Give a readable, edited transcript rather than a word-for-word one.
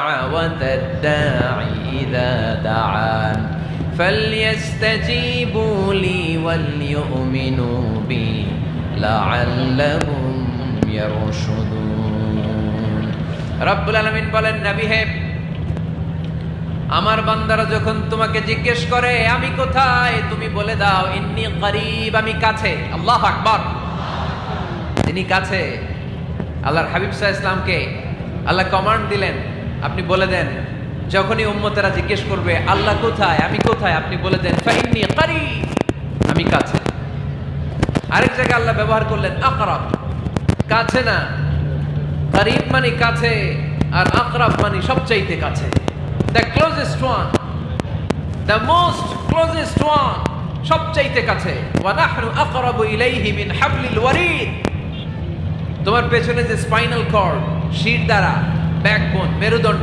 دعوة الداعي إذا دعان فليستجيبوا لي وليؤمنوا بي لعلهم يرشدون রব্বুল আলামিন বলেন, নবী হে, আমার বান্দারা যখন তোমাকে জিজ্ঞেস করে আমি কোথায়, তুমি বলে দাও ইন্নী করিব, আমি কাছে। আল্লাহু আকবার। তিনি কাছে। আল্লাহর হাবিব সাল্লাল্লাহু আলাইহি ওয়াসাল্লামকে আল্লাহ কমান্ড দিলেন, আপনি বলে দেন যখনই উম্মতেরা জিজ্ঞেস করবে আল্লাহ কোথায়, আমি কোথায়, আপনি বলে দেন ফাইন্নী করিব, আমি কাছে। আরেক জায়গায় আল্লাহ ব্যবহার করলেন আকরাব, কাছে না। করিব মানে কাছে, আর আকরাব মানে সবচাইতে কাছে। The closest one, the most closest one, সবচাইতে কাছে। ওয়া নাহনু আকরাবু ইলাইহি মিন হাবলিল ওয়ারিদ। তোমার পেছনে যে স্পাইনাল কর্ড, শির দ্বারা, ব্যাকবোন, মেরুদণ্ড,